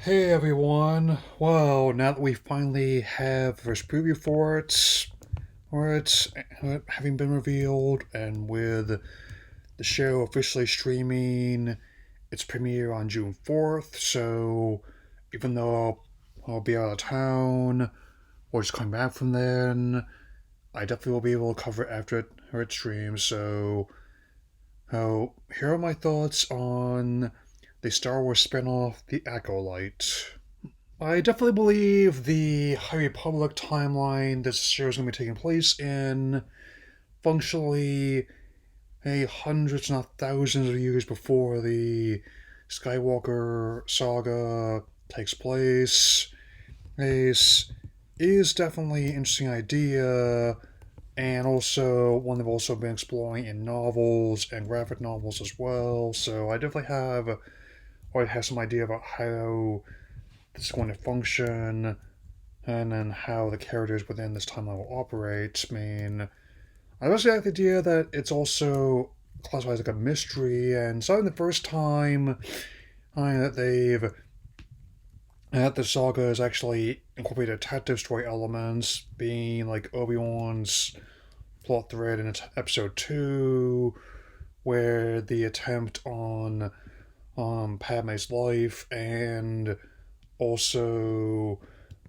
Hey everyone! Well, now that we finally have the first preview for it, or it's having been revealed, and with the show officially streaming its premiere on June 4th, so even though I'll be out of town or just coming back from then, I definitely will be able to cover it after it streams. So here are my thoughts on the Star Wars spin-off, The Acolyte. I definitely believe the High Republic timeline this show is going to be taking place in functionally hundreds, not thousands of years before the Skywalker saga takes place. This is definitely an interesting idea, and also one they've also been exploring in novels and graphic novels as well. So I definitely already have some idea about how this is going to function, and then how the characters within this timeline will operate. I mean, I also like the idea that it's also classified as like a mystery, and so the first time that the saga has actually incorporated detective story elements, being like Obi-Wan's plot thread in episode 2, where the attempt on Padme's life, and also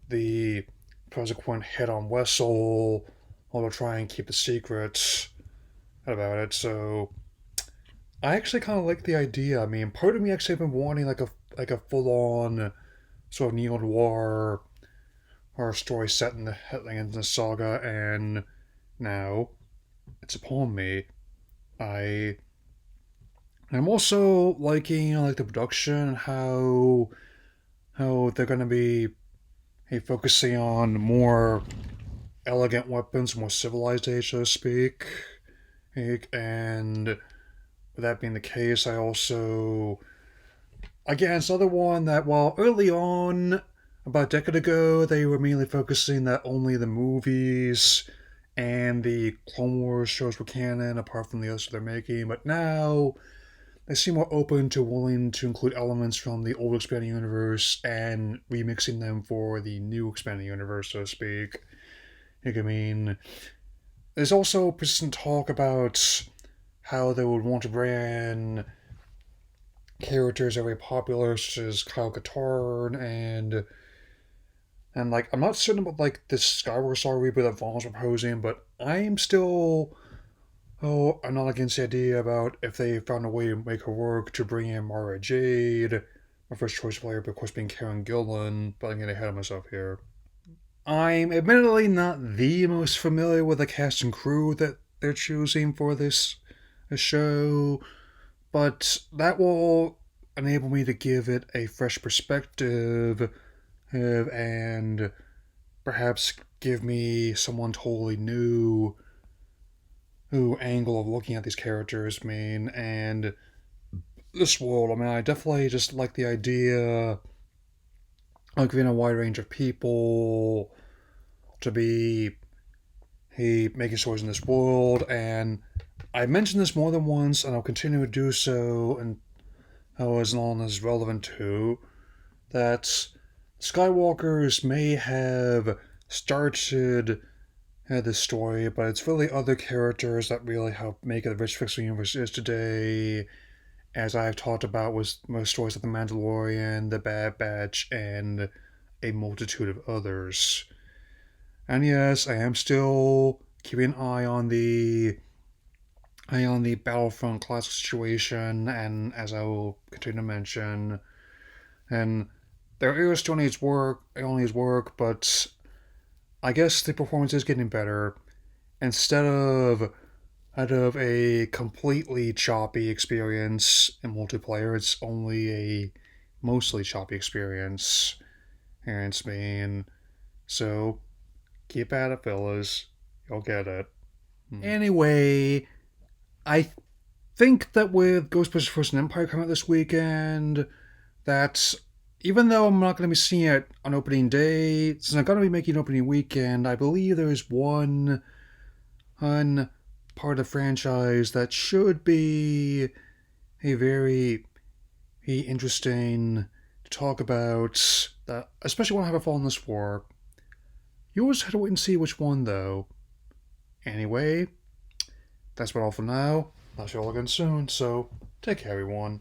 the consequent hit on Wessel, although try and keep the secret about it. So I actually kind of like the idea. I mean, part of me actually been wanting like a full on sort of neo noir horror story set in the saga, and now it's upon me. I I'm also liking like the production, how they're gonna be focusing on more elegant weapons, more civilized age, so to speak. And with that being the case, again, it's another one that while early on, about a decade ago, they were mainly focusing that only the movies and the Clone Wars shows were canon, apart from the others they're making. But now they seem more open to willing to include elements from the old expanding universe and remixing them for the new expanding universe, so to speak. I mean, there's also persistent talk about how they would want to brand characters that are very popular, such as Kyle Katarn, and like I'm not certain about like this Skyward Star reboot that Vaughn's proposing, but I'm still I'm not against the idea about if they found a way to make her work to bring in Mara Jade, my first choice player, but of course being Karen Gillan, but I'm getting ahead of myself here. I'm admittedly not the most familiar with the cast and crew that they're choosing for this show, but that will enable me to give it a fresh perspective, and perhaps give me someone totally new angle of looking at these characters. I mean, and this world. I mean, I definitely just like the idea of giving a wide range of people to be making stories in this world, and I mentioned this more than once, and I'll continue to do so, and as long as it's relevant to that. Skywalkers may have started this story, but it's really other characters that really help make it the rich fictional universe is today, as I've talked about with most stories like The Mandalorian, The Bad Batch, and a multitude of others. And yes, I am still keeping an eye on the Battlefront classic situation, and as I will continue to mention, and their era still needs work. It only needs work, but I guess the performance is getting better. Instead of out of a completely choppy experience in multiplayer, it's only a mostly choppy experience. And it's mean, so keep at it, fellas. You'll get it. Anyway, I think that with Ghostbusters Frozen Empire coming out this weekend, that even though I'm not going to be seeing it on opening day, since I'm going to be making opening weekend, I believe there is one part of the franchise that should be a very interesting to talk about, especially when I have a fall in this war. You always have to wait and see which one, though. Anyway, that's about all for now. I'll see you all again soon, so take care, everyone.